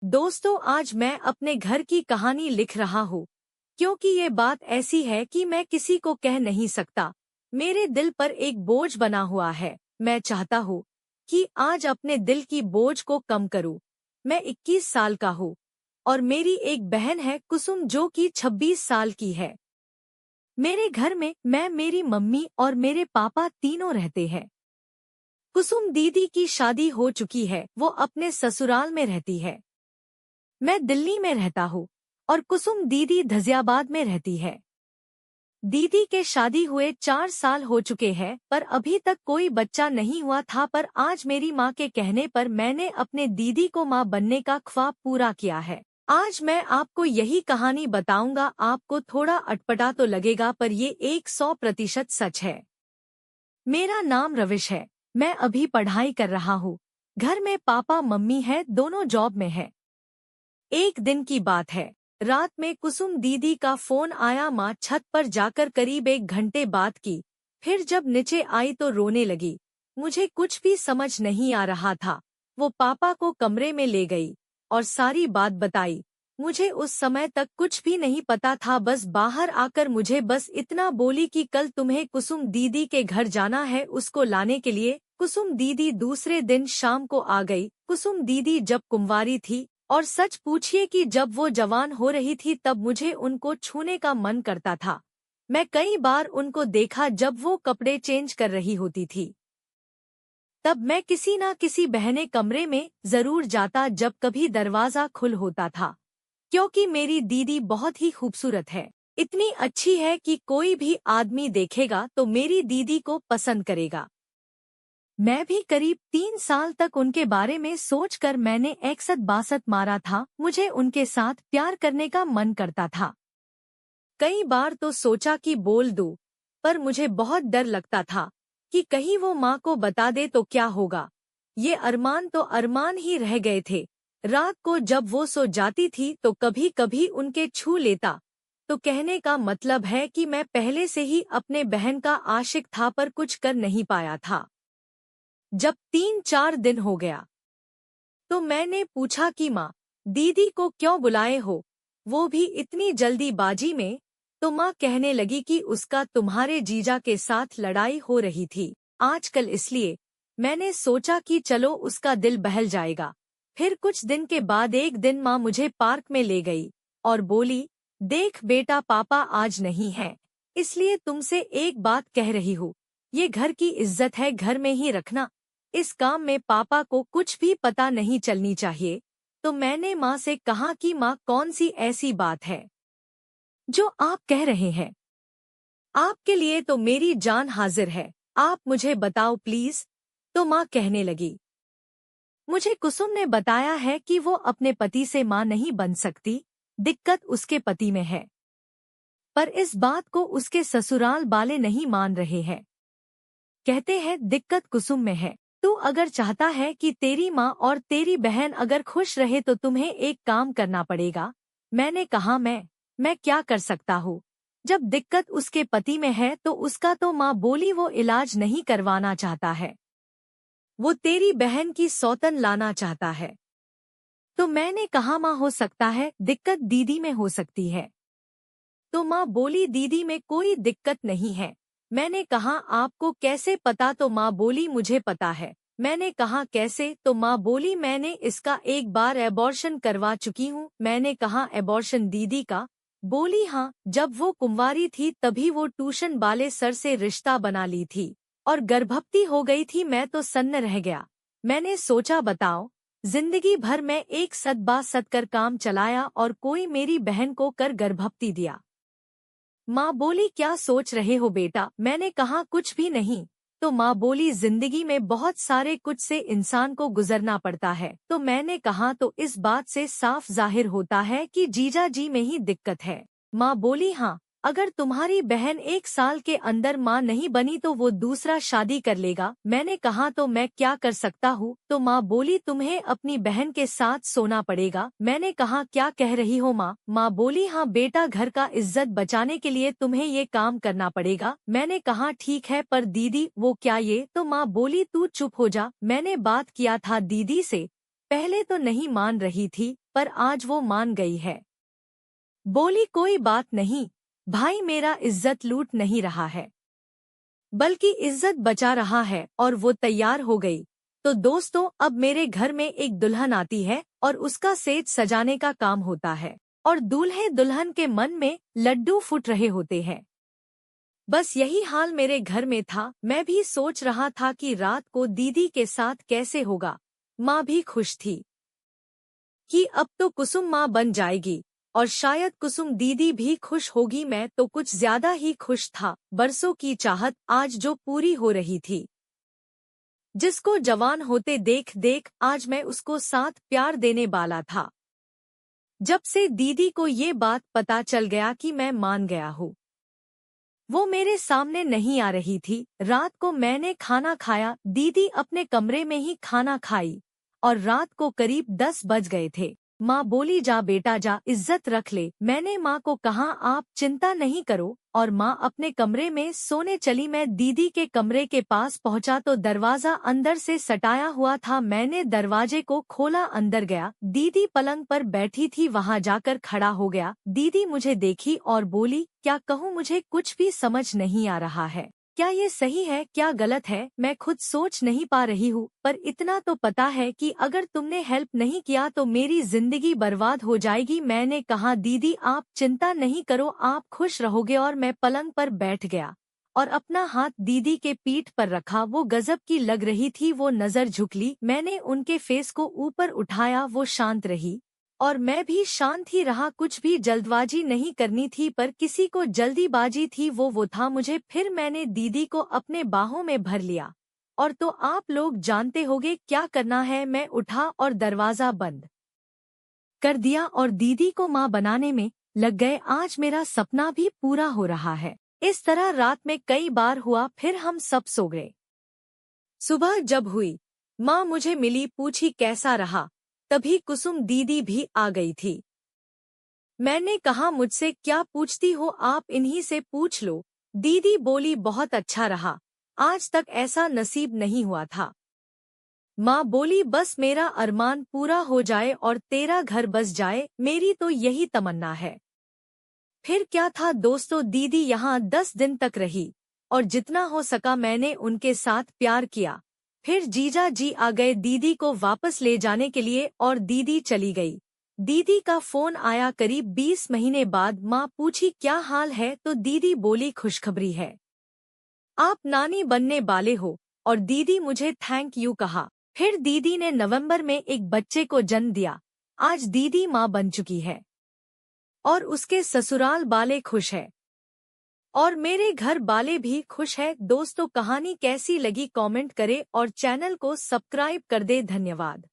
दोस्तों, आज मैं अपने घर की कहानी लिख रहा हूँ क्योंकि ये बात ऐसी है कि मैं किसी को कह नहीं सकता। मेरे दिल पर एक बोझ बना हुआ है। मैं चाहता हूँ कि आज अपने दिल की बोझ को कम करूँ। मैं 21 साल का हूँ और मेरी एक बहन है कुसुम जो कि 26 साल की है। मेरे घर में मैं, मेरी मम्मी और मेरे पापा तीनों रहते हैं। कुसुम दीदी की शादी हो चुकी है, वो अपने ससुराल में रहती है। मैं दिल्ली में रहता हूँ और कुसुम दीदी धजियाबाद में रहती है। दीदी के शादी हुए 4 साल हो चुके हैं पर अभी तक कोई बच्चा नहीं हुआ था, पर आज मेरी माँ के कहने पर मैंने अपने दीदी को माँ बनने का ख्वाब पूरा किया है। आज मैं आपको यही कहानी बताऊंगा। आपको थोड़ा अटपटा तो लगेगा पर ये 100% सच है। मेरा नाम रविश है। मैं अभी पढ़ाई कर रहा हूँ। घर में पापा मम्मी है, दोनों जॉब में है। एक दिन की बात है, रात में कुसुम दीदी का फोन आया। माँ छत पर जाकर करीब 1 घंटे बात की, फिर जब नीचे आई तो रोने लगी। मुझे कुछ भी समझ नहीं आ रहा था। वो पापा को कमरे में ले गई और सारी बात बताई। मुझे उस समय तक कुछ भी नहीं पता था, बस बाहर आकर मुझे बस इतना बोली कि कल तुम्हें कुसुम दीदी के घर जाना है उसको लाने के लिए। कुसुम दीदी दूसरे दिन शाम को आ गई। कुसुम दीदी जब कुंवारी थी, और सच पूछिए कि जब वो जवान हो रही थी तब मुझे उनको छूने का मन करता था। मैं कई बार उनको देखा जब वो कपड़े चेंज कर रही होती थी। तब मैं किसी ना किसी बहने कमरे में जरूर जाता जब कभी दरवाजा खुल होता था, क्योंकि मेरी दीदी बहुत ही खूबसूरत है। इतनी अच्छी है कि कोई भी आदमी देखेगा तो मेरी दीदी को पसंद करेगा। मैं भी करीब 3 साल तक उनके बारे में सोचकर मैंने 61-62 मारा था। मुझे उनके साथ प्यार करने का मन करता था। कई बार तो सोचा कि बोल दूं, पर मुझे बहुत डर लगता था कि कहीं वो माँ को बता दे तो क्या होगा। ये अरमान तो अरमान ही रह गए थे। रात को जब वो सो जाती थी तो कभी कभी उनके छू लेता। तो कहने का मतलब है कि मैं पहले से ही अपने बहन का आशिक था पर कुछ कर नहीं पाया था। जब 3-4 दिन हो गया तो मैंने पूछा कि माँ, दीदी को क्यों बुलाए हो, वो भी इतनी जल्दीबाजी में। तो माँ कहने लगी कि उसका तुम्हारे जीजा के साथ लड़ाई हो रही थी आजकल, इसलिए। मैंने सोचा कि चलो उसका दिल बहल जाएगा। फिर कुछ दिन के बाद एक दिन माँ मुझे पार्क में ले गई और बोली, देख बेटा, पापा आज नहीं है, इसलिए तुमसे एक बात कह रही हूँ। ये घर की इज्जत है, घर में ही रखना। इस काम में पापा को कुछ भी पता नहीं चलनी चाहिए। तो मैंने माँ से कहा कि माँ, कौन सी ऐसी बात है जो आप कह रहे हैं? आपके लिए तो मेरी जान हाजिर है, आप मुझे बताओ प्लीज। तो माँ कहने लगी, मुझे कुसुम ने बताया है कि वो अपने पति से माँ नहीं बन सकती, दिक्कत उसके पति में है। पर इस बात को उसके ससुराल वाले नहीं मान रहे हैं। कहते हैं दिक्कत कुसुम में है। तू अगर चाहता है कि तेरी माँ और तेरी बहन अगर खुश रहे तो तुम्हें एक काम करना पड़ेगा। मैंने कहा मैं क्या कर सकता हूँ? जब दिक्कत उसके पति में है तो उसका तो माँ बोली वो इलाज नहीं करवाना चाहता है, वो तेरी बहन की सौतन लाना चाहता है। तो मैंने कहा माँ, हो सकता है दिक्कत दीदी में हो सकती है। तो माँ बोली दीदी में कोई दिक्कत नहीं है। मैंने कहा आपको कैसे पता? तो माँ बोली मुझे पता है। मैंने कहा कैसे? तो माँ बोली मैंने इसका एक बार एबॉर्शन करवा चुकी हूँ। मैंने कहा एबॉर्शन दीदी का? बोली हाँ, जब वो कुंवारी थी तभी वो ट्यूशन वाले सर से रिश्ता बना ली थी और गर्भवती हो गई थी। मैं तो सन्न रह गया। मैंने सोचा बताओ, जिंदगी भर मैं एक सद सद कर काम चलाया और कोई मेरी बहन को कर गर्भवती दिया। माँ बोली क्या सोच रहे हो बेटा? मैंने कहा कुछ भी नहीं। तो माँ बोली जिंदगी में बहुत सारे कुछ से इंसान को गुजरना पड़ता है। तो मैंने कहा तो इस बात से साफ जाहिर होता है कि जीजा जी में ही दिक्कत है। माँ बोली हाँ, अगर तुम्हारी बहन 1 साल के अंदर माँ नहीं बनी तो वो दूसरा शादी कर लेगा। मैंने कहा तो मैं क्या कर सकता हूँ? तो माँ बोली तुम्हें अपनी बहन के साथ सोना पड़ेगा। मैंने कहा क्या कह रही हो माँ? माँ बोली हाँ बेटा, घर का इज्जत बचाने के लिए तुम्हें ये काम करना पड़ेगा। मैंने कहा ठीक है, पर दीदी वो क्या ये? तो माँ बोली तू चुप हो जा, मैंने बात किया था दीदी से, पहले तो नहीं मान रही थी, पर आज वो मान गई है। बोली कोई बात नहीं, भाई मेरा इज्जत लूट नहीं रहा है, बल्कि इज्जत बचा रहा है। और वो तैयार हो गई। तो दोस्तों, अब मेरे घर में एक दुल्हन आती है और उसका सेज सजाने का काम होता है, और दूल्हे दुल्हन के मन में लड्डू फूट रहे होते हैं। बस यही हाल मेरे घर में था। मैं भी सोच रहा था कि रात को दीदी के साथ कैसे होगा। माँ भी खुश थी कि अब तो कुसुम माँ बन जाएगी, और शायद कुसुम दीदी भी खुश होगी। मैं तो कुछ ज्यादा ही खुश था। बरसों की चाहत आज जो पूरी हो रही थी। जिसको जवान होते देख देख आज मैं उसको साथ प्यार देने वाला था। जब से दीदी को ये बात पता चल गया कि मैं मान गया हूँ, वो मेरे सामने नहीं आ रही थी। रात को मैंने खाना खाया, दीदी अपने कमरे में ही खाना खाई, और रात को करीब 10 बज गए थे। माँ बोली जा बेटा जा, इज्जत रख ले। मैंने माँ को कहा आप चिंता नहीं करो, और माँ अपने कमरे में सोने चली। मैं दीदी के कमरे के पास पहुँचा तो दरवाजा अंदर से सटाया हुआ था। मैंने दरवाजे को खोला, अंदर गया। दीदी पलंग पर बैठी थी, वहाँ जाकर खड़ा हो गया। दीदी मुझे देखी और बोली क्या कहूँ, मुझे कुछ भी समझ नहीं आ रहा है। क्या ये सही है, क्या गलत है, मैं खुद सोच नहीं पा रही हूँ। पर इतना तो पता है कि अगर तुमने हेल्प नहीं किया तो मेरी जिंदगी बर्बाद हो जाएगी। मैंने कहा दीदी आप चिंता नहीं करो, आप खुश रहोगे। और मैं पलंग पर बैठ गया और अपना हाथ दीदी के पीठ पर रखा। वो गजब की लग रही थी। वो नजर झुक ली, मैंने उनके फेस को ऊपर उठाया। वो शांत रही और मैं भी शांत ही रहा। कुछ भी जल्दबाजी नहीं करनी थी, पर किसी को जल्दीबाजी थी। वो था मुझे। फिर मैंने दीदी को अपने बाहों में भर लिया। और तो आप लोग जानते होंगे क्या करना है। मैं उठा और दरवाजा बंद कर दिया और दीदी को माँ बनाने में लग गए। आज मेरा सपना भी पूरा हो रहा है। इस तरह रात में कई बार हुआ। फिर हम सब सो गए। सुबह जब हुई, माँ मुझे मिली, पूछी कैसा रहा। तभी कुसुम दीदी भी आ गई थी। मैंने कहा मुझसे क्या पूछती हो, आप इन्हीं से पूछ लो। दीदी बोली बहुत अच्छा रहा, आज तक ऐसा नसीब नहीं हुआ था। माँ बोली बस मेरा अरमान पूरा हो जाए और तेरा घर बस जाए, मेरी तो यही तमन्ना है। फिर क्या था दोस्तों, दीदी यहाँ 10 दिन तक रही और जितना हो सका मैंने उनके साथ प्यार किया। फिर जीजा जी आ गए दीदी को वापस ले जाने के लिए और दीदी चली गई। दीदी का फोन आया करीब 20 महीने बाद। माँ पूछी क्या हाल है, तो दीदी बोली खुशखबरी है, आप नानी बनने वाले हो। और दीदी मुझे थैंक यू कहा। फिर दीदी ने नवंबर में एक बच्चे को जन्म दिया। आज दीदी माँ बन चुकी है और उसके ससुराल वाले खुश है और मेरे घर वाले भी खुश है। दोस्तों कहानी कैसी लगी कमेंट करें और चैनल को सब्सक्राइब कर दे। धन्यवाद।